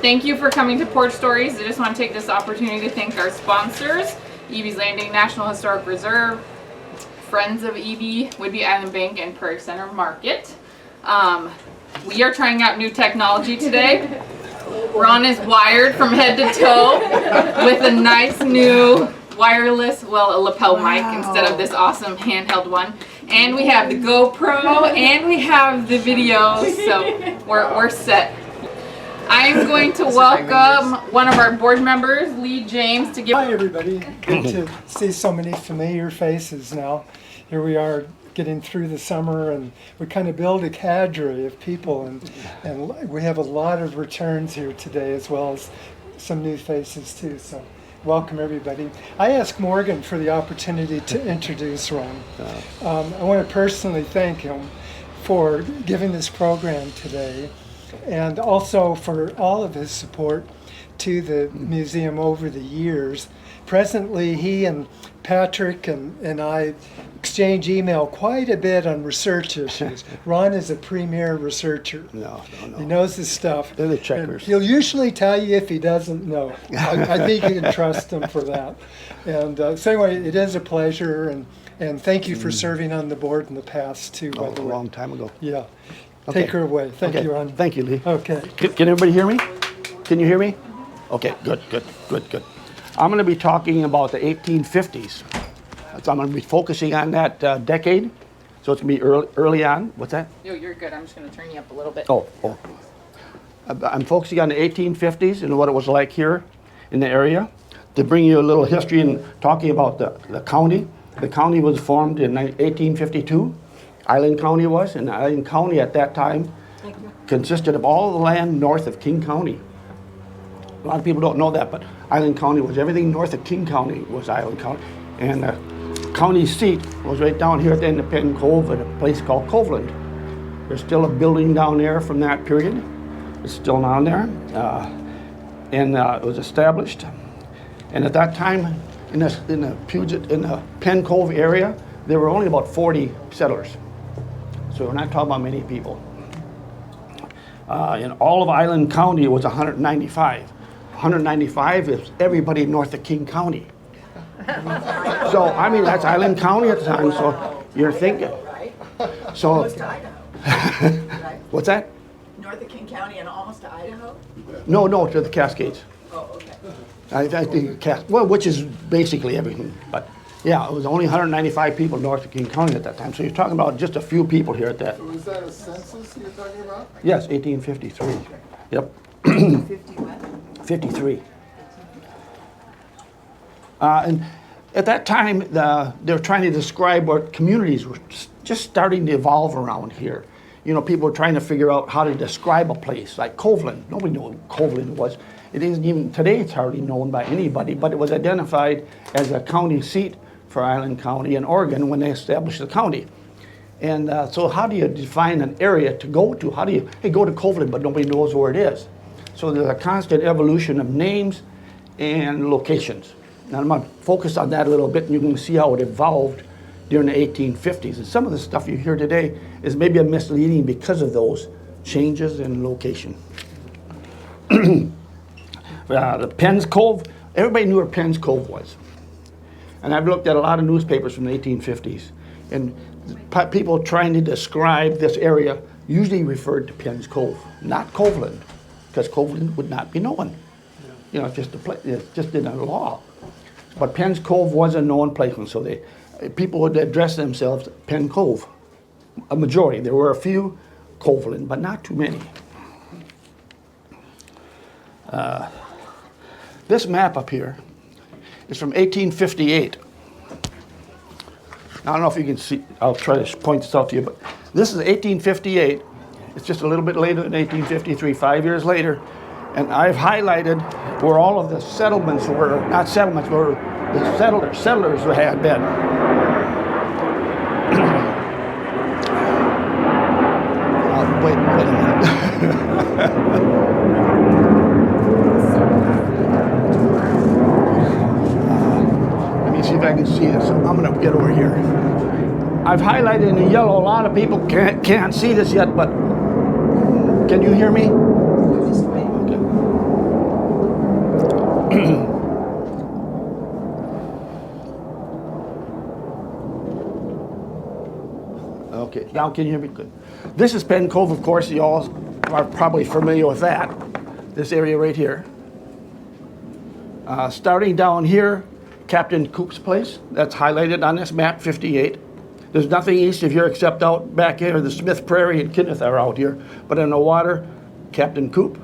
Thank you for coming to Porch Stories. I just want to take this opportunity to thank our sponsors, EB's Landing National Historic Reserve, Friends of EB, Whidbey Island Bank, and Prairie Center Market. We are trying out new technology today. Ron is wired from head to toe with a nice new wireless, a lapel mic instead of this awesome handheld one. And we have the GoPro and we have the video, so we're set. I'm going to welcome one of our board members, Lee James, to give. Hi everybody, good to see so many familiar faces now. Here we are getting through the summer and we kind of build a cadre of people and we have a lot of returns here today as well as some new faces too. So welcome everybody. I asked Morgan for the opportunity to introduce Ron. I want to personally thank him for giving this program today and also for all of his support to the museum over the years. Presently, he and Patrick and I exchange email quite a bit on research issues. Ron is a premier researcher. No. He knows his stuff. They're the checkers. He'll usually tell you if he doesn't know. I think you can trust him for that. And so anyway, it is a pleasure, and thank you for serving on the board in the past too, by the way. A long time ago. Yeah. Okay. Take her away. Thank you, Ron. Thank you, Lee. Okay. Can everybody hear me? Can you hear me? Okay, good. I'm going to be talking about the 1850s. So I'm going to be focusing on that decade. So it's going to be early on. What's that? No, you're good. I'm just going to turn you up a little bit. Oh. I'm focusing on the 1850s and what it was like here in the area. To bring you a little history and talking about the county. The county was formed in 1852. Island County was, and Island County at that time consisted of all the land north of King County. A lot of people don't know that, but Island County was everything north of King County was Island County. And the county seat was right down here at the end of Penn Cove at a place called Coveland. There's still a building down there from that period. It's still down there. It was established. And at that time, in the Penn Cove area, there were only about 40 settlers. So we're not talking about many people. In all of Island County, it was 195. 195 is everybody north of King County. So, I mean, that's Island County at the time, so you're thinking. So, Close to Idaho. What's that? North of King County and almost to Idaho? No, to the Cascades. Oh, okay. I think, which is basically everything. But yeah, it was only 195 people north of King County at that time. So you're talking about just a few people here at that. So was that a census you're talking about? Yes, 1853. Yep. 50 what? 53. And at that time, they were trying to describe what communities were just starting to evolve around here. You know, people were trying to figure out how to describe a place like Coveland. Nobody knew what Coveland was. It isn't even, today it's hardly known by anybody, but it was identified as a county seat for Island County in Oregon when they established the county. And so how do you define an area to go to? How do you, hey, go to Coveland, but nobody knows where it is. So there's a constant evolution of names and locations. Now I'm going to focus on that a little bit, and you can see how it evolved during the 1850s. And some of the stuff you hear today is maybe a misleading because of those changes in location. The Penn's Cove, everybody knew where Penn's Cove was. And I've looked at a lot of newspapers from the 1850s, and people trying to describe this area usually referred to Penn's Cove, not Coveland, because Coveland would not be known. You know, it's just in a law. But Penn's Cove was a known place, and so people would address themselves Penn Cove. A majority. There were a few Coveland, but not too many. This map up here is from 1858. Now, I don't know if you can see, I'll try to point this out to you, but this is 1858. It's just a little bit later than 1853, 5 years later. And I've highlighted where all of the settlements were, not settlements, where the settlers had been. Wait a minute. Let me see if I can see this. I'm going to get over here. I've highlighted in the yellow. A lot of people can't see this yet, but can you hear me? Just wait. Okay. Okay, now can you hear me good? This is Penn Cove, of course. You all are probably familiar with that. This area right here. Starting down here, Captain Coop's place. That's highlighted on this map, 58. There's nothing east of here except out back here. The Smith Prairie and Kenneth are out here. But in the water, Captain Coop,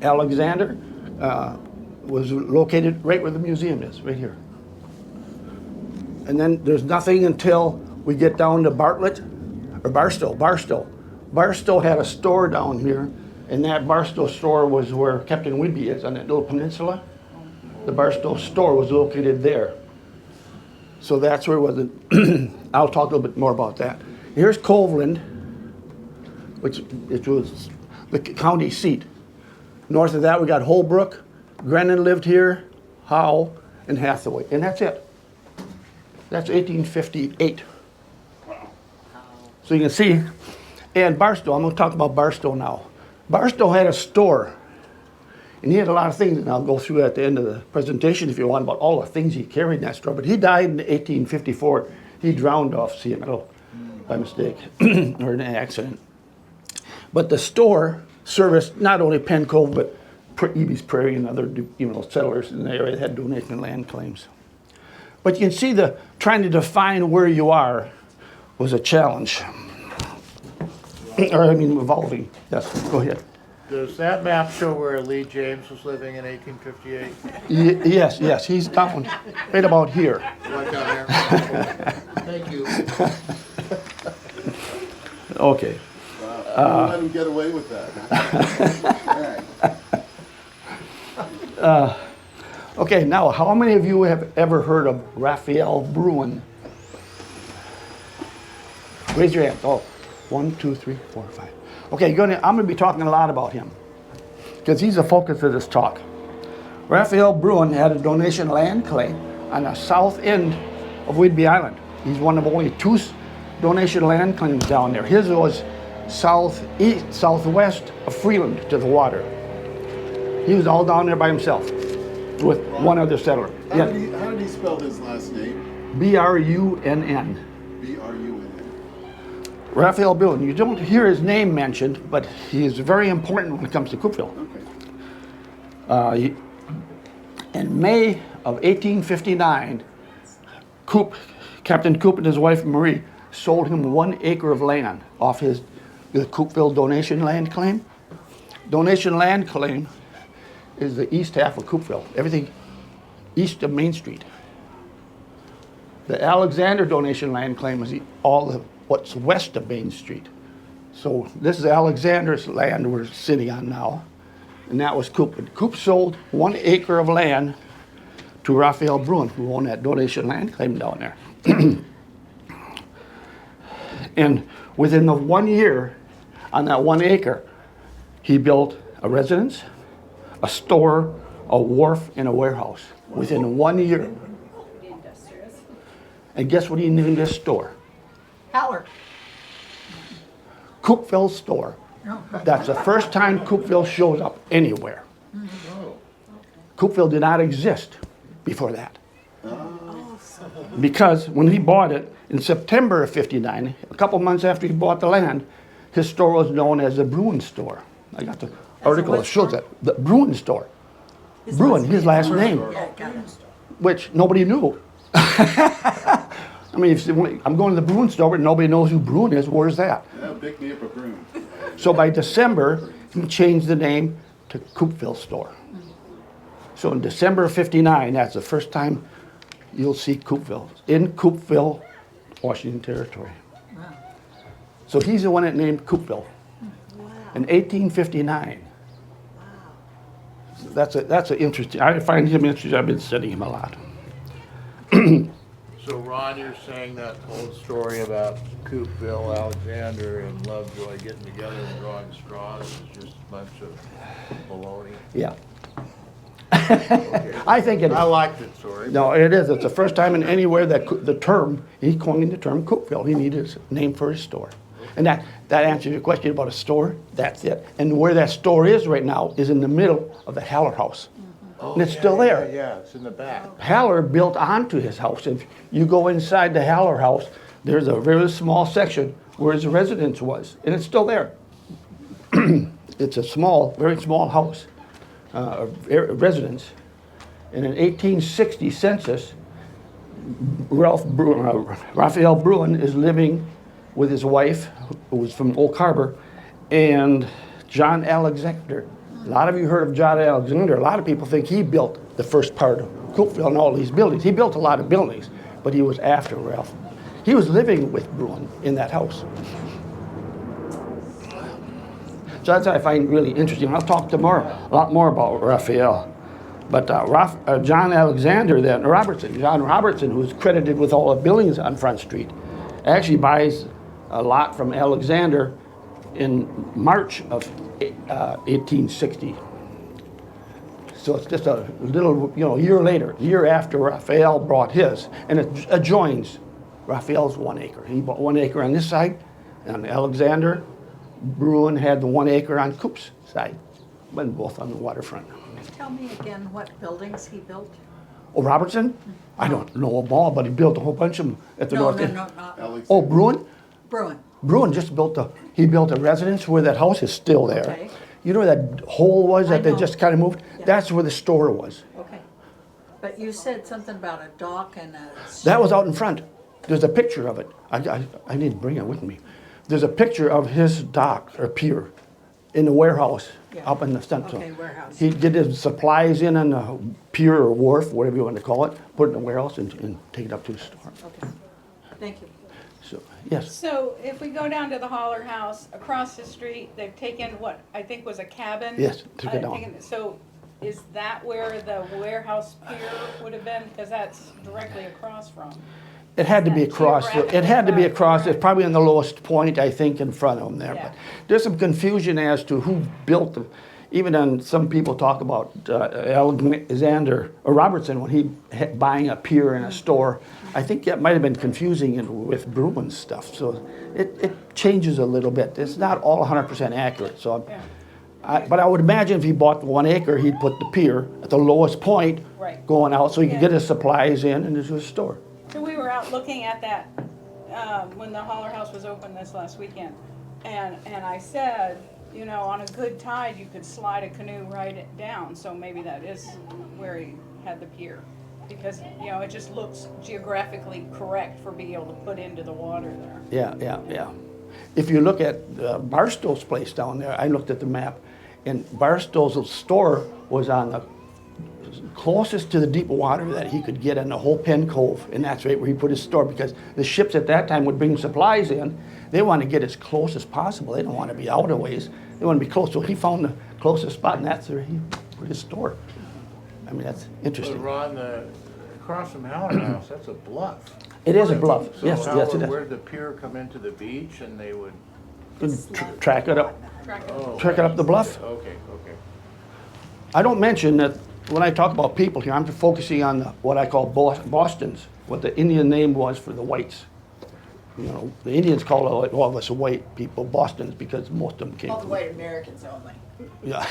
Alexander, was located right where the museum is, right here. And then there's nothing until we get down to Bartlett, or Barstow. Barstow had a store down here, and that Barstow store was where Captain Whidbey is, on that little peninsula. The Barstow store was located there. So that's where it was. I'll talk a little bit more about that. Here's Coveland, which was the county seat. North of that, we got Holbrook. Grennan lived here, Howe, and Hathaway. And that's it. That's 1858. So you can see, and Barstow, I'm going to talk about Barstow now. Barstow had a store, and he had a lot of things, and I'll go through at the end of the presentation if you want about all the things he carried in that store. But he died in 1854. He drowned off CML by mistake or in an accident. But the store serviced not only Penn Cove, but Eby's Prairie and other settlers in the area that had donation land claims. But you can see trying to define where you are was a challenge. Or, evolving. Yes, go ahead. Does that map show where Lee James was living in 1858? Yes, he's down right about here. Right down there? Thank you. Okay. Wow. Let him get away with that. All right. Okay, now, how many of you have ever heard of Raphael Bruin? Raise your hand. Oh, 1, 2, 3, 4, 5. Okay, I'm going to be talking a lot about him because he's the focus of this talk. Raphael Bruin had a donation land claim on the south end of Whidbey Island. He's one of only 2 donation land claims down there. His was southwest of Freeland to the water. He was all down there by himself with one other settler. How did he spell his last name? Brunn. B-R-U-N-N. Raphael Bruin. You don't hear his name mentioned, but he is very important when it comes to Coupeville. Okay. In May of 1859, Captain Coop and his wife Marie sold him 1 acre of land off the Coupeville donation land claim. Donation land claim is the east half of Coupeville, everything east of Main Street. The Alexander donation land claim is what's west of Main Street. So this is Alexander's land we're sitting on now, and that was Coop. And Coop sold 1 acre of land to Raphael Bruin, who owned that donation land claim down there. And within the 1 year, on that 1 acre, he built a residence, a store, a wharf, and a warehouse within 1 year. And guess what he named his store? Howler. Coupeville Store. That's the first time Coupeville shows up anywhere. Coupeville did not exist before that. Because when he bought it in September of 59, a couple months after he bought the land, his store was known as the Bruin Store. I got the article that shows that. The Bruin Store. Bruin, his last name, Yeah, got it. which nobody knew. I mean, I'm going to the Bruin store, but nobody knows who Bruin is. Where's that? Yeah, pick me up a broom. So by December, he changed the name to Coupeville Store. So in December of 59, that's the first time you'll see Coupeville, in Coupeville, Washington Territory. Wow. So he's the one that named Coupeville in 1859. That's an interesting, I find him interesting. I've been studying him a lot. So Ron, you're saying that old story about Coupeville, Alexander, and Lovejoy getting together and drawing straws is just a bunch of baloney? Yeah. Okay. I think it is. I like that story. No, it is. It's the first time in anywhere that he coined the term Coupeville. He needed a name for his store. And that answers your question about a store. That's it. And where that store is right now is in the middle of the Haller house. Oh, And it's still there. Yeah, it's in the back. Haller built onto his house. If you go inside the Haller house, there's a very small section where his residence was, and it's still there. It's a small, very small house, residence. In an 1860 census, Raphael Bruin is living with his wife, who was from Oak Harbor, and John Alexander. A lot of you heard of John Alexander. A lot of people think he built the first part of Coupeville and all these buildings. He built a lot of buildings, but he was after Ralph. He was living with Bruin in that house. So that's what I find really interesting. I'll talk tomorrow a lot more about Raphael. But John Alexander, then Robertson, John Robertson, who's credited with all the buildings on Front Street, actually buys a lot from Alexander in March of 1860. So it's just a little, year later, year after Raphael brought his, and it adjoins Raphael's 1 acre. He bought 1 acre on this side, and Alexander Bruin had the 1 acre on Coop's side, but both on the waterfront. Tell me again what buildings he built? Oh, Robertson? I don't know them all, but he built a whole bunch of them at the north end. No, not Oh, Bruin? Bruin. Bruin just built he built a residence where that house is still there. Okay. You know where that hole was I that they know. just kind of moved? Yeah. That's where the store was. Okay. But you said something about a dock and a... That was out in front. There's a picture of it. I didn't bring it with me. There's a picture of his dock or pier in the warehouse Yeah. up in the front. Okay, warehouse. He'd get his supplies in on the pier or wharf, whatever you want to call it, put it in the warehouse and take it up to the store. Okay. Thank you. So, yes. So if we go down to the Holler House, across the street, they've taken what I think was a cabin? Yes, took it down. So is that where the warehouse pier would have been? Because that's directly across from. It had to be across. It had to be across. It's probably on the lowest point, I think, in front of them there. Yeah. But there's some confusion as to who built them. Even on some people talk about Alexander or Robertson when he buying a pier in a store. I think that might have been confusing with Bruin's stuff. So it changes a little bit. It's not all 100% accurate. So, Yeah. but I would imagine if he bought the 1 acre, he'd put the pier at the lowest point, Right. going out, so he could Yeah. get his supplies in and into his store. So we were out looking at that when the Holler House was open this last weekend. And I said, on a good tide, you could slide a canoe right down. So maybe that is where he had the pier. Because, it just looks geographically correct for being able to put into the water there. Yeah. If you look at Barstow's place down there, I looked at the map, and Barstow's store was on the closest to the deep water that he could get in the whole Penn Cove, and that's right where he put his store, because the ships at that time would bring supplies in. They want to get as close as possible. They don't want to be out of ways. They want to be close. So he found the closest spot, and that's where he put his store. I mean, that's But interesting. Ron, across from Howard House, that's a bluff. It is a bluff. So Yes, how yes, it would- is. where did the pier come into the beach and they would, Track it up. oh. Track it up the bluff. Okay. I don't mention that when I talk about people here, I'm focusing on what I call Bostons, what the Indian name was for the whites. The Indians call all of us white people Bostons because most of them came Called the from. white Americans only. Yeah.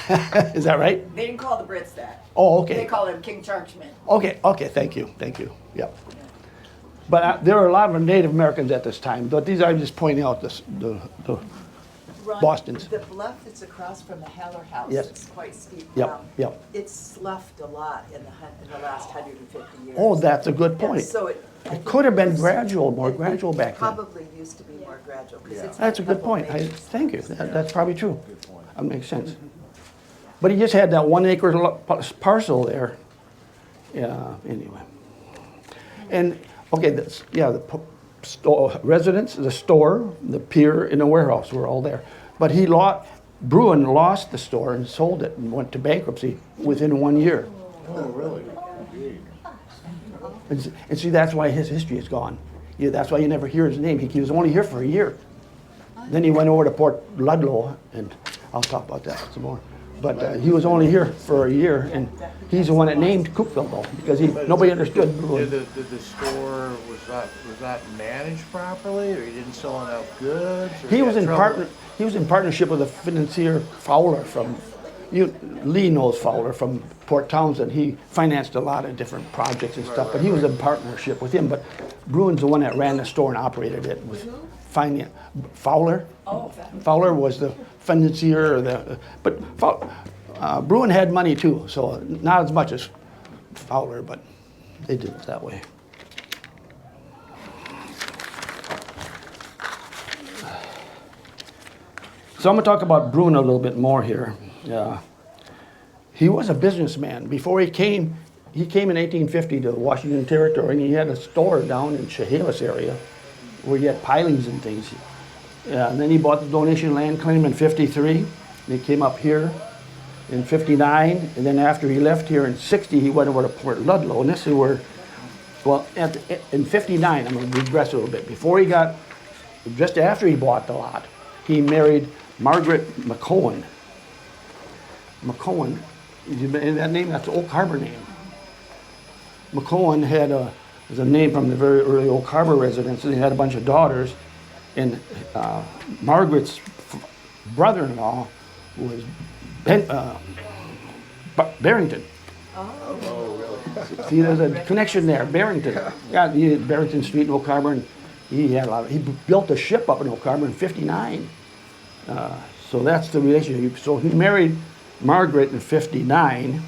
Is that right? They didn't call the Brits that. Oh, They okay. call them King Churchmen. Okay, thank you. Yep. But there are a lot of Native Americans at this time, but these I'm just pointing out the Ron, Bostons. The bluff that's across from the Heller House, Yes. it's quite steep. Yep. It's sloughed a lot in the last 150 years. Oh, that's a good And point. so I It think could have been it's- more it gradual back then. Probably used to be more gradual, because it's. That's a had good couple point. major Thank you. steps. That's probably true. That makes sense. But he just had that 1 acre parcel there. Yeah, anyway. And, okay, residence, the store, the pier, and the warehouse were all there. But Bruin lost the store and sold it and went to bankruptcy within 1 year. Oh, really? And see, that's why his history is gone. That's why you never hear his name. He was only here for a year. Then he went over to Port Ludlow, and I'll talk about that some more. But he was only here for a year, and he's the one that named Coupeville, though, because nobody understood Bruin. Did the store, was that managed properly, or he didn't sell enough goods? or He was had in trouble? He was in partnership with a financier Fowler from Lee knows Fowler from Port Townsend. He financed a lot of different projects and stuff, but he was in partnership with him. But Bruin's the one that ran the store and operated it. Was finance Fowler. Fowler was the financier, but Bruin had money too, so not as much as Fowler, but they did it that way. So I'm going to talk about Bruin a little bit more here. He was a businessman. Before he came in 1850 to the Washington Territory, and he had a store down in Chehalis area where he had pilings and things. And then he bought the donation land claim in 53. And he came up here in 59, and then after he left here in 60, he went over to Port Ludlow. And this is where, well, in 59, I'm going to regress a little bit. Just after he bought the lot, he married Margaret McCohen. McCohen, and that name, that's the Oak Harbor name. McCohen was a name from the very early Oak Harbor residents, and he had a bunch of daughters. And Margaret's brother-in-law was Barrington. Oh, really? See, there's a connection there, Barrington. Yeah, Barrington Street in Oak Harbor, and he built a ship up in Oak Harbor in 59. So that's the relationship. So he married Margaret in 59.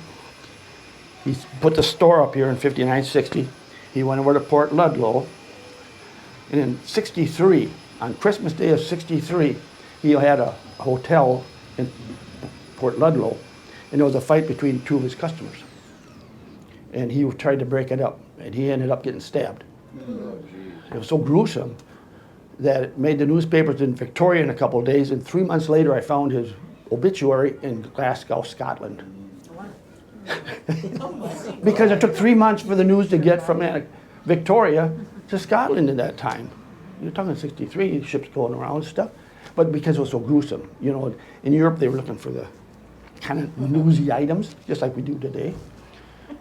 He put the store up here in 59, 60. He went over to Port Ludlow. And in 63, on Christmas Day of 63, he had a hotel in Port Ludlow, and there was a fight between two of his customers. And he tried to break it up, and he ended up getting stabbed. It was so gruesome that it made the newspapers in Victoria in a couple of days, and 3 months later I found his obituary in Glasgow, Scotland. Because it took 3 months for the news to get from Victoria to Scotland at that time. You're talking 63, ships going around and stuff. But because it was so gruesome, in Europe they were looking for the kind of newsy items, just like we do today.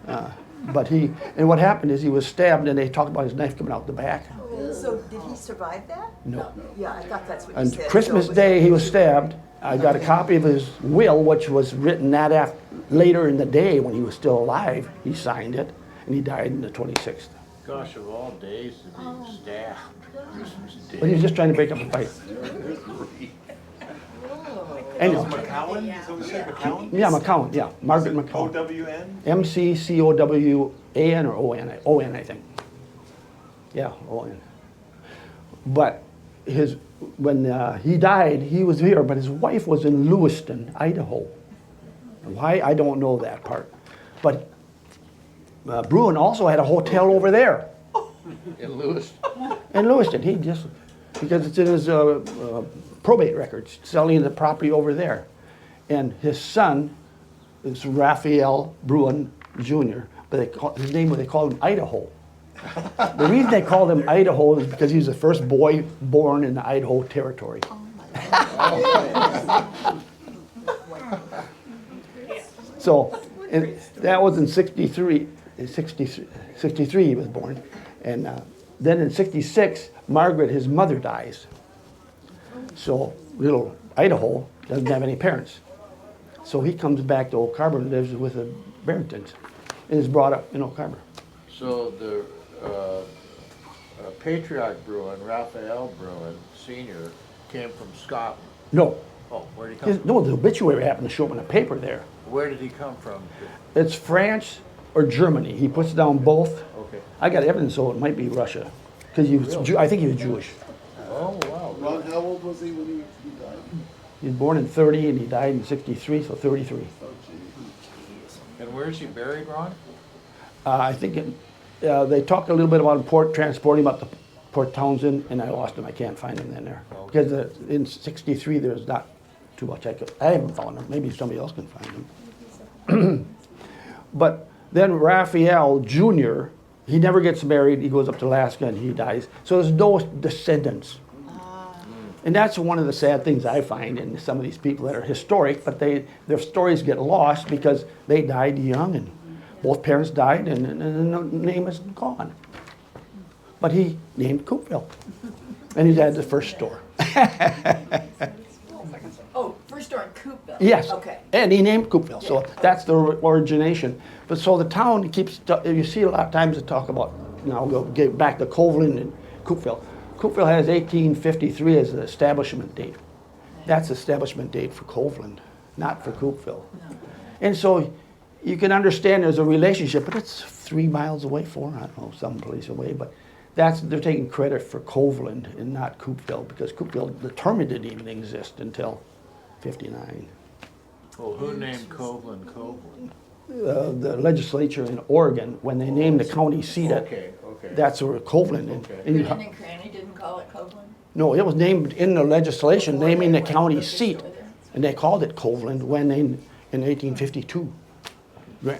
And what happened is he was stabbed, and they talked about his knife coming out the back. So did he survive that? No. Yeah, I thought that's what you On said. Christmas Day, he was stabbed. I got a copy of his will, which was written later in the day when he was still alive. He signed it, and he died on the 26th. Gosh, of all days to be stabbed. Christmas Day. But he was just trying to break up a fight. Anyway, McCowan? Is that what you say, McCowan? yeah, McCowan, yeah, Margaret McCowan. O-W-N? McCowan or O-N, I think. Yeah, O-N. But when he died, he was here, but his wife was in Lewiston, Idaho. Why? I don't know that part. But Bruin also had a hotel over there. In Lewiston. In Lewiston, because it's in his probate records, selling the property over there. And his son is Raphael Bruin Jr., but they called him Idaho. The reason they called him Idaho is because he was the first boy born in the Idaho Territory. So that was in 63. In 63 he was born. And then in 66, Margaret, his mother, dies. So little Idaho doesn't have any parents. So he comes back to Oak Harbor and lives with the Barringtons and is brought up in Oak Harbor. So the patriarch Bruin, Raphael Bruin Sr., came from Scotland. No. Oh, where did he come from? No, the obituary happened to show up in the paper there. Where did he come from? It's France or Germany. He puts down both. Okay. I got evidence, so it might be Russia. Because I think he was Jewish. Oh, wow. Ron, how old was he when he died? He was born in 30 and he died in 63, so 33. Oh, gee. And where is he buried, Ron? I think they talked a little bit about transporting him up to Port Townsend, and I lost him. I can't find him in there. Okay. Because in 63, there's not too much I haven't found him. Maybe somebody else can find him. But then Raphael Jr., he never gets married. He goes up to Alaska and he dies. So there's no descendants. And that's one of the sad things I find in some of these people that are historic, but their stories get lost because they died young and both parents died and the name is gone. But he named Coupeville. And he had the first store. Oh, first store in Coupeville? Yes. Okay. And he named Coupeville, so Yeah. that's the origination. But so the town keeps, you see a lot of times they talk about, now we'll get back to Coveland and Coupeville. Coupeville has 1853 as the establishment date. That's the establishment date for Coveland, not for Coupeville. And so you can understand there's a relationship, but it's 3 miles away, 4, I don't know, someplace away, but they're taking credit for Coveland and not Coupeville, because Coupeville, the term didn't even exist until 59. Well, who named Coveland Coveland? The legislature in Oregon, when they named the county seat, Okay. that's where Coveland. Okay. And you- Brennan and Cranny didn't call it Coveland? no, it was named in the legislation, Before naming they the went county official seat, with it? and they called it Coveland when in 1852.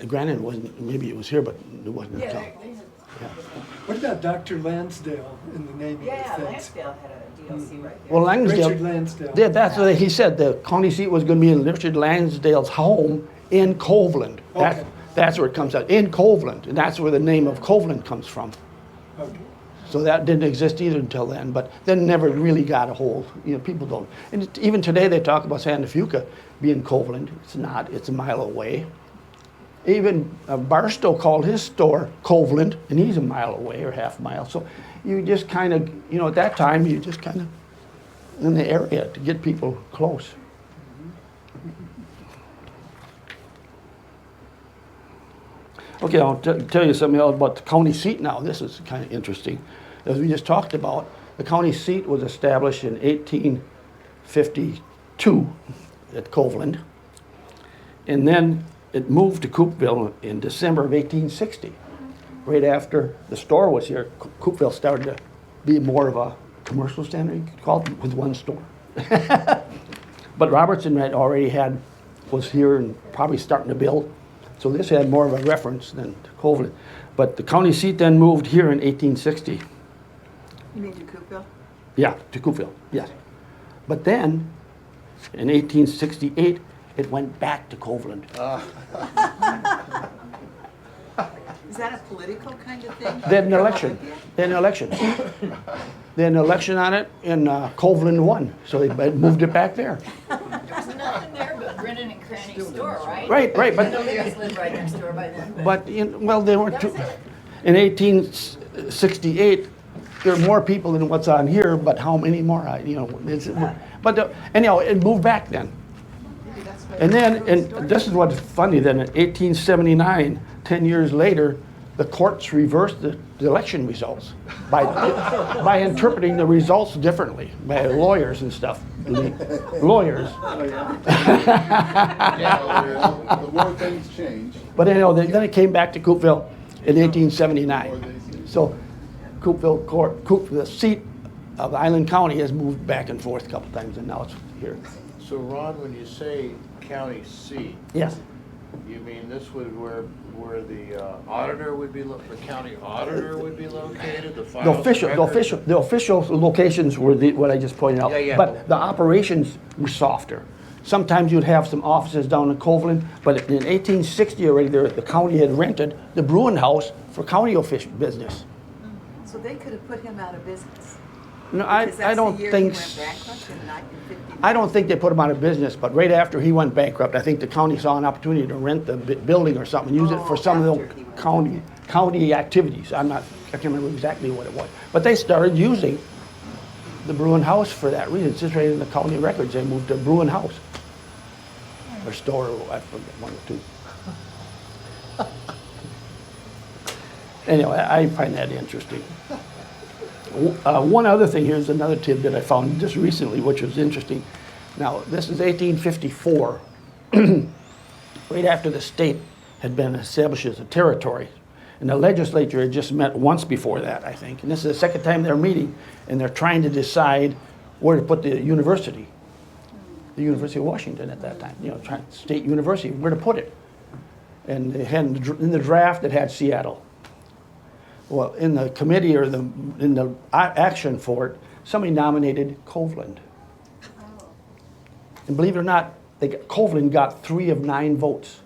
Granted, wasn't, maybe it was here, but it wasn't. Yeah, until- they had, What about Dr. Lansdale in the naming yeah, of things? Lansdale had a DLC right there. Well, Lansdale, Richard Lansdale. yeah, that's what he said. The county seat was going to be in Richard Lansdale's home in Coveland. Okay. That's where it comes out, in Coveland, and that's where the name of Coveland comes from. Okay. So that didn't exist either until then, but then never really got a hold. You know, people don't. And even today they talk about Santa Fuca being Coveland. It's not. It's a mile away. Even Barstow called his store Coveland, and he's a mile away or half mile. So you just kind of, you know, at that time you just kind of in the area to get people close. Okay, I'll tell you something else about the county seat now. This is kind of interesting. As we just talked about, the county seat was established in 1852 at Coveland. And then it moved to Coupeville in December of 1860. Right after the store was here, Coupeville started to be more of a commercial center, you could call it, with one store. But Robertson was here and probably starting to build. So this had more of a reference than to Coveland. But the county seat then moved here in 1860. You mean to Coupeville? Yeah, to Coupeville, yes. But then, in 1868, it went back to Coveland. Is that a political kind of thing? They had an election. They had an election. They had an election on it, and Coveland won. So they moved it back there. There was nothing there but Brennan and Cranny's store, right? Right, I but know they just lived right next door by then. well, they weren't. That was it. In 1868, there are more people than what's on here, but how many more? Anyhow, it moved back then. And then, and this is what's funny, then in 1879, 10 years later, the courts reversed the election results by interpreting the results differently by lawyers and stuff. Lawyers. Yeah, the more things change. But anyhow, then it came back to Coupeville in 1879. So Coupeville, the seat of Island County has moved back and forth a couple times, and now it's here. So Ron, when you say county seat, Yes. you mean this would where the auditor would be, the county auditor would be located, the files? The official locations were what I just pointed out. Yeah, yeah. But the operations were softer. Sometimes you'd have some offices down in Coveland, but in 1860 already, the county had rented the Bruin House for county official business. So they could have put him out of business. No, Because I that's don't the year think. he went bankrupt in 1959. I don't think they put him out of business, but right after he went bankrupt, I think the county saw an opportunity to rent the building or something, use it for some of after the he went county activities. I can't remember exactly what it was. But they started using the Bruin House for that reason. It's just right in the county records. They moved to Bruin House. Or store, I forget, one or two. Anyway, I find that interesting. One other thing, here's another tidbit I found just recently, which was interesting. Now, this is 1854, right after the state had been established as a territory. And the legislature had just met once before that, I think. And this is the second time they're meeting, and they're trying to decide where to put the University of Washington at that time, State University, where to put it. And they had, in the draft, it had Seattle. Well, in the committee or in the action for it, somebody nominated Coveland. And believe it or not, Coveland got 3 of 9 votes.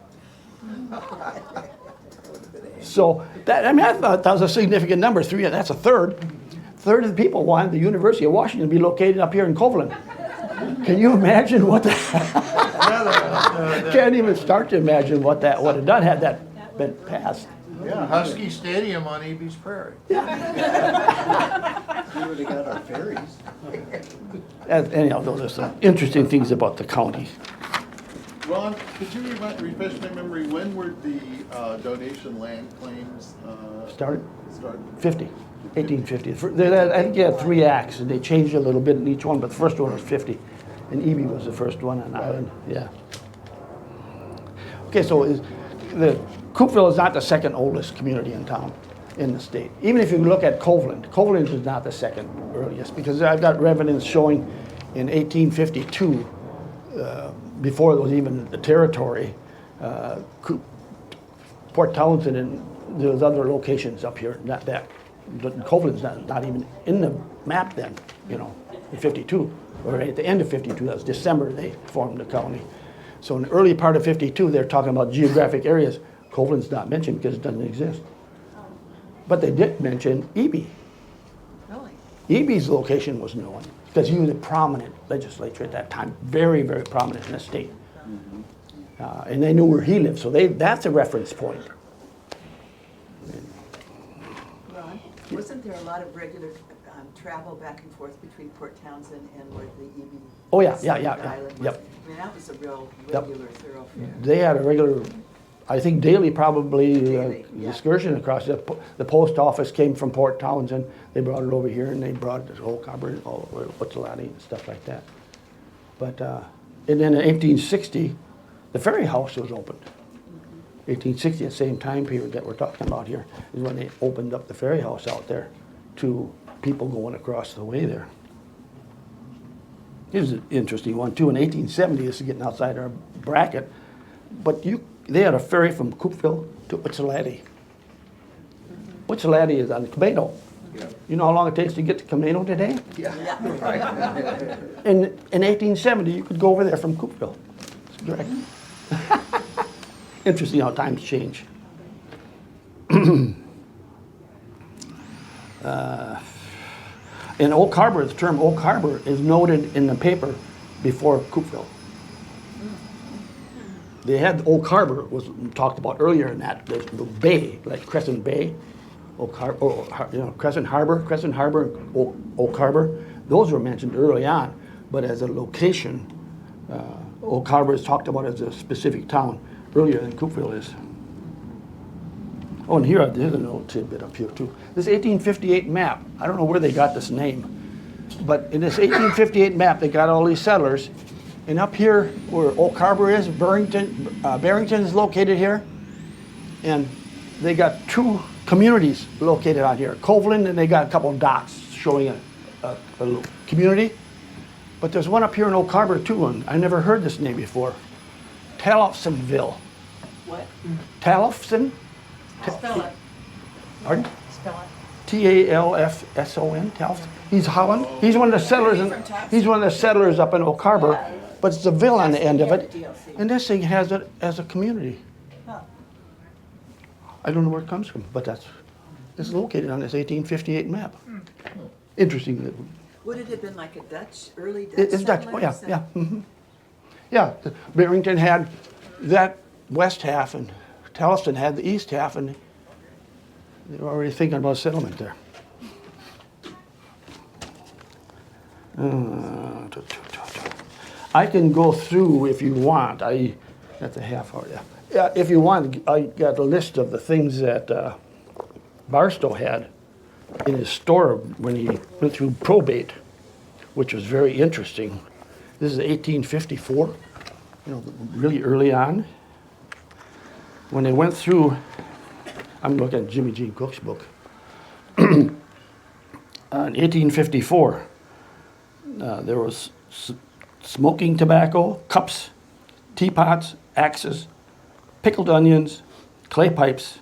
So I thought that was a significant number. 3, that's a third. A third of the people wanted the University of Washington to be located up here in Coveland. Can you imagine what that? Can't even start to imagine what that would have done had that been passed. Yeah, Husky Stadium on Eby's Prairie. We would have got our ferries. Anyhow, those are some interesting things about the county. Ron, could you refresh my memory, when were the donation land claims Started started? 1850. I think you had 3 acts, and they changed a little bit in each one, but the first one was 50. And Eby was the first one on Island, yeah. Okay, so Coupeville is not the second oldest community in town, in the state. Even if you look at Coveland is not the second earliest, because I've got evidence showing in 1852, before it was even a territory, Port Townsend and there was other locations up here, not that. Coveland's not even in the map then, you know, in 52, or at the end of 52, that was December, they formed the county. So in the early part of 52, they're talking about geographic areas. Coveland's not mentioned because it doesn't exist. But they did mention Eby. Really? Eby's location was known because he was a prominent legislator at that time, very, very prominent in the state. And they knew where he lived, so that's a reference point. Ron, wasn't there a lot of regular travel back and forth between Port Townsend and where the Eby? Oh, yeah. Island was? Yep. I mean, that was a real Yep. regular thoroughfare. They had a regular, I think daily probably, Daily, yeah. excursion across. The post office came from Port Townsend. They brought it over here and they brought it to Old Carver, all the way to Wetzelati and stuff like that. But, and then in 1860, the ferry house was opened. 1860, the same time period that we're talking about here, is when they opened up the ferry house out there to people going across the way there. Here's an interesting one too. In 1870, this is getting outside our bracket, but they had a ferry from Coupeville to Wetzelati. Wetzelati is on Camino. You know how long it takes to get to Camino today? Yeah. In 1870, you could go over there from Coupeville. It's direct. Interesting how times change. In Oak Harbor, the term Oak Harbor is noted in the paper before Coupeville. They had Oak Harbor, was talked about earlier in that, the bay, like Crescent Bay, Oak Harbor, Crescent Harbor, Oak Harbor. Those were mentioned early on, but as a location, Oak Harbor is talked about as a specific town earlier than Coupeville is. Oh, and here's a little tidbit up here too. This 1858 map, I don't know where they got this name, but in this 1858 map, they got all these settlers, and up here where Oak Harbor is, Barrington is located here, and they got 2 communities located out here, Coveland, and they got a couple of dots showing a little community. But there's one up here in Oak Harbor too, and I never heard this name before. Talofsonville. What? Talofson? Spell it. Pardon? Spell it. Talfson. Talfson. He's Holland. He's one of the settlers. He's one of the settlers up in Oak Harbor, but it's a ville on the end of it. And this thing has it as a community. I don't know where it comes from, but it's located on this 1858 map. Interesting. Would it have been like a early Dutch It's Dutch. Oh, yeah, settlers? yeah. Yeah, Barrington had that west half, and Towson had the east half, and they were already thinking about settlement there. I can go through if you want. That's a half hour, yeah. Yeah, if you want, I got a list of the things that Barstow had in his store when he went through probate, which was very interesting. This is 1854, really early on. When they went through, I'm looking at Jimmy Jean Cook's book. In 1854, there was smoking tobacco, cups, teapots, axes, pickled onions, clay pipes,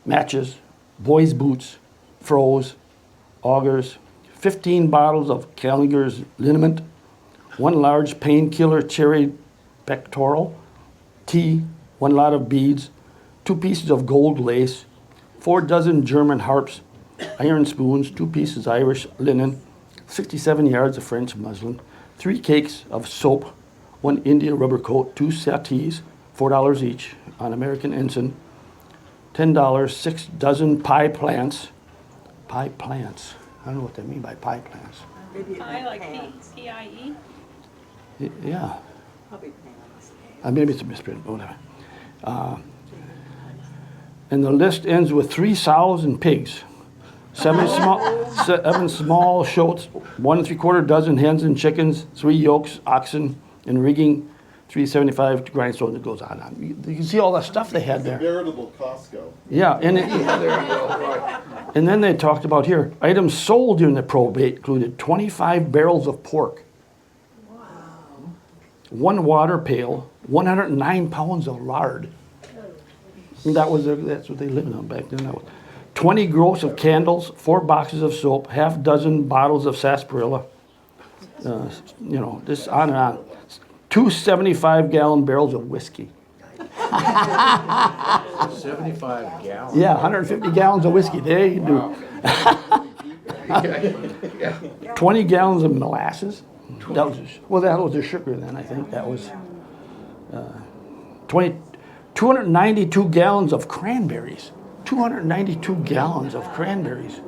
matches, boys' boots, froze, augers, 15 bottles of Callinger's liniment, 1 large painkiller cherry pectoral, tea, 1 lot of beads, 2 pieces of gold lace, 4 dozen German harps, iron spoons, 2 pieces Irish linen, 67 yards of French muslin, 3 cakes of soap, 1 India rubber coat, 2 settees, $4 each on American ensign, $10, 6 dozen pie plants. Pie plants. I don't know what they mean by pie plants. Maybe it I meant like pans. P-I-E. Yeah, Probably pans. maybe it's a misprint, but whatever. And the list ends with 3 sows and pigs, 7 small shoats, 1 3/4 dozen hens and chickens, 3 yolks, oxen, and rigging, $3.75 grindstone. It goes on. You can see all that stuff they had It's a there. veritable Costco. Yeah, and then they talked about here, items sold during the probate included 25 barrels of pork, 1 water pail, 109 pounds of lard. And that's what they lived on back then. 20 gross of candles, 4 boxes of soap, half dozen bottles of sarsaparilla. This on and on. 2 75-gallon barrels of whiskey. 75 gallons. Yeah, 150 gallons of whiskey. There you do. 20 gallons of molasses. That was the sugar then, I think. That was 292 gallons of cranberries. 292 gallons of cranberries.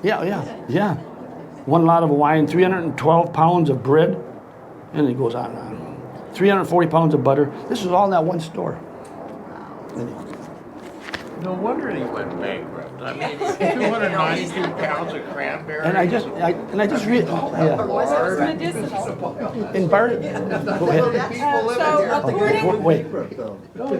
Yeah. 1 lot of wine, 312 pounds of bread, and it goes on and on. 340 pounds of butter. This was all in that one store. No wonder he went bankrupt. I mean, 292 pounds of cranberries. And I just read. Yeah. It's medicinal. In Bar. Go ahead. Wait.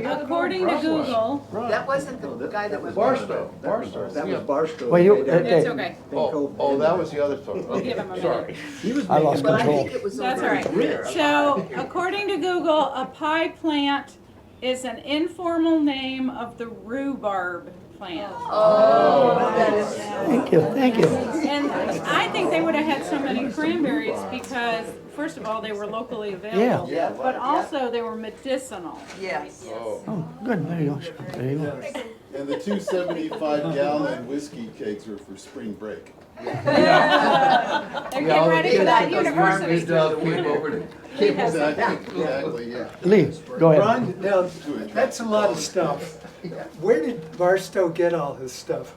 According to Google, That wasn't the guy that was. Barstow. That was Barstow. Wait, you. It's Okay. okay. Oh, that was the other story. give him a minute. Sorry. He was I lost making But I control. think it was That's over all right. here. So, according to Google, a pie plant is an informal name of the rhubarb plant. Oh, that is. Thank you. And I think they would have had so many cranberries because, first of all, they were locally available. Yeah. But also, they were medicinal. Yes. Oh, good. There you go. There you go. And the 2 75-gallon whiskey cakes were for spring break. They're getting ready for that university. Exactly, yeah. Lee, go ahead. Ron, now, that's a lot of stuff. Where did Barstow get all his stuff?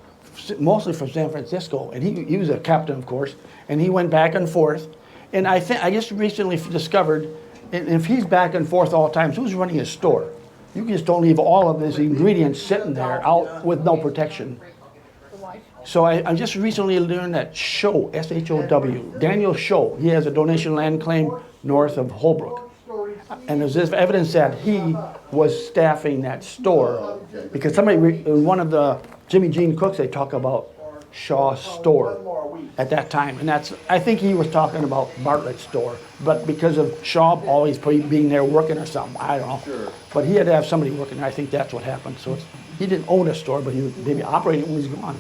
Mostly from San Francisco, and he was a captain, of course, and he went back and forth. And I just recently discovered, and if he's back and forth all the time, who's running his store? You just don't leave all of his ingredients sitting there out with no protection. So I just recently learned that Show, S-H-O-W, Daniel Show, he has a donation land claim north of Holbrook. And there's this evidence that he was staffing that store because in one of the Jimmy Jean cooks, they talk about Shaw's store at that time. And I think he was talking about Bartlett's store, but because of Shaw always being there working or something, I don't know. Sure. But he had to have somebody working there. I think that's what happened. So he didn't own a store, but he was maybe operating it when he's gone.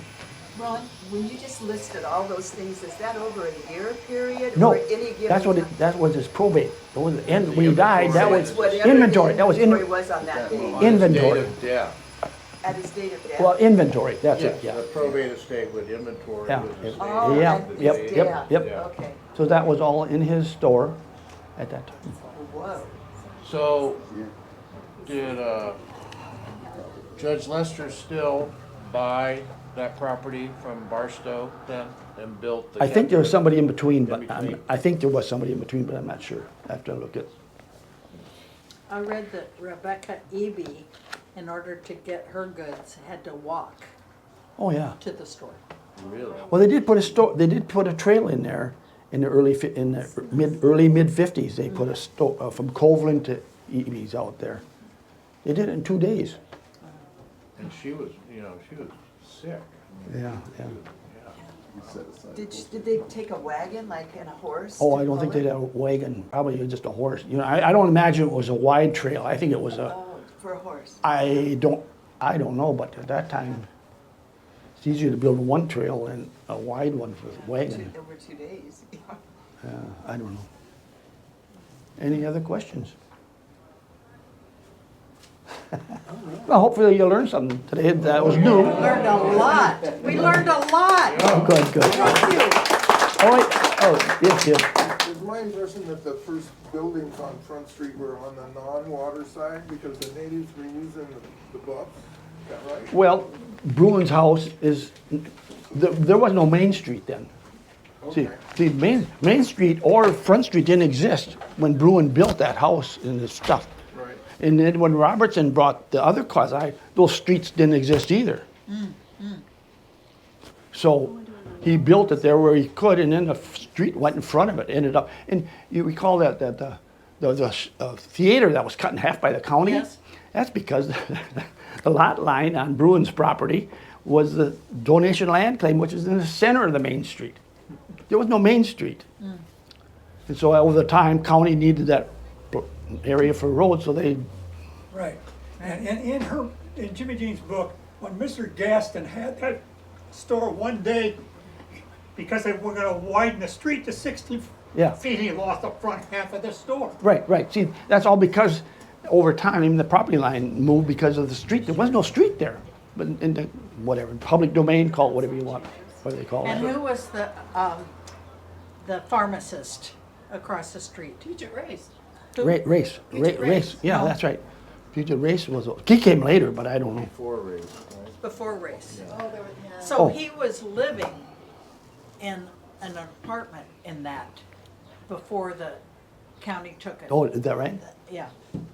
Ron, when you just listed all those things, is that over a year period? No, or any given that was his probate. It was the end, when he died, that So was it's whatever inventory. the That was inventory was on that day, inventory. Date of death. at his date of death? Well, inventory, that's Yes, it, yeah. the probate estate with inventory. Yeah. was the It- state. Oh, Yeah, at his yep, death. yep. Okay. So that was all in his store at that time. Whoa. So, did Judge Lester still buy that property from Barstow then and built the? I think there was somebody in between, but In between. I think there was somebody in between, but I'm not sure. I have to look at. I read that Rebecca Eby, in order to get her goods, had to walk Oh, yeah. to the store. Really? Well, they did put a trail in there in the early mid-50s. They put a from Coupeville to Eby's out there. They did it in 2 days. And she was sick. Yeah. Did they take a wagon, like, and a horse? Oh, to I don't think pull they it? had a wagon, probably just a horse. I don't imagine it was a wide trail. I think it was a, Oh, for a horse. I don't know, but at that time, it's easier to build one trail than a wide one for a wagon. Over 2 days. I don't know. Any other questions? Well, hopefully you learned something today that was new. Learned a lot. We learned a lot. Good, good. Thank you. All right, oh, yes, yes. It's my impression that the first buildings on Front Street were on the non-water side because the natives were using the bluffs. Is that right? Well, Bruin's house is, there was no Main Street then. See, Main Street or Front Street didn't exist when Bruin built that house and the stuff. Right. And then when Robertson brought the other quasi, those streets didn't exist either. So he built it there where he could, and then the street went in front of it, ended up. And you recall that the theater that was cut in half by the county? Yes. That's because the lot line on Bruin's property was the donation land claim, which is in the center of the Main Street. There was no Main Street. And so over the time, county needed that area for roads, so they, Right. And in Jimmy Jean's book, when Mr. Gaston had that store one day, because they were gonna widen the street to 60 Yeah. feet, he lost the front half of the store. right. See, that's all because over time, even the property line moved because of the street. There was no street there. But in the, whatever, public domain, call it whatever you want, what do they call And it? who was the pharmacist across the street? Puget Race. Race, Puget Race. yeah, Oh. that's right. Puget Race was, he came later, but I don't know. Before race, right? Before race. Oh, there was, yeah. So Oh. he was living in an apartment in that before the county took it. Oh, is that right? Yeah.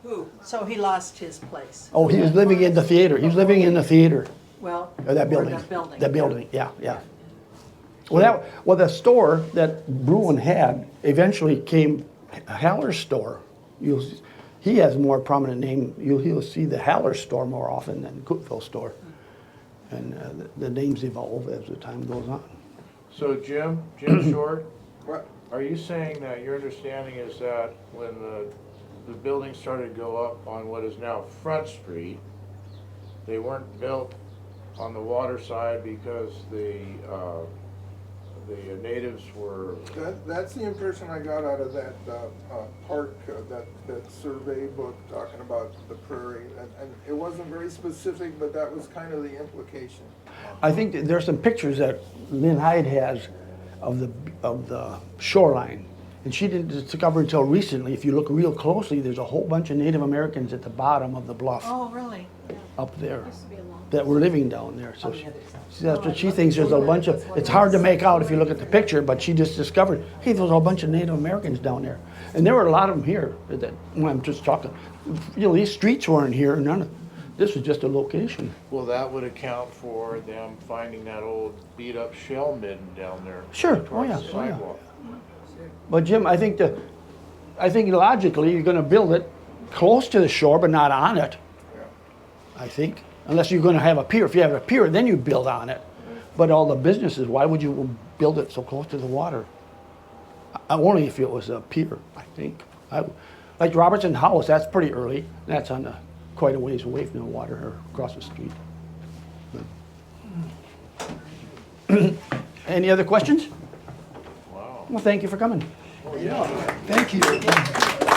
Who? So he lost his place. Oh, he was living in the theater. He was living in the theater, Well, or that or building. the building. That building, yeah. Well, the store that Bruin had eventually came Haller's store. He has a more prominent name. You'll see the Haller store more often than Coupeville store. And the names evolve as the time goes on. So Jim Short, What? are you saying that your understanding is that when the buildings started to go up on what is now Front Street, they weren't built on the water side because the natives were, That's the impression I got out of that park, that survey book talking about the prairie. And it wasn't very specific, but that was kind of the implication. I think that there's some pictures that Lynn Hyde has of the shoreline. And she didn't discover until recently, if you look real closely, there's a whole bunch of Native Americans at the bottom of the bluff Oh, really? up there that were living down there. So that's what she thinks. There's a bunch of, it's hard to make out if you look at the picture, but she just discovered, hey, there's a bunch of Native Americans down there. And there were a lot of them here. When I'm just talking, these streets weren't here. This was just a location. well, that would account for them finding that old beat-up shell midden down there. Sure. towards Oh, the yeah. sidewalk. But Jim, I think logically you're going to build it close to the shore, but not on it. I think, unless you're going to have a pier. If you have a pier, then you build on it. But all the businesses, why would you build it so close to the water? Only if it was a pier, I think. Like Robertson House, that's pretty early. That's on quite a ways away from the water or across the street. Any other questions? Wow. Well, thank you for coming. Thank you.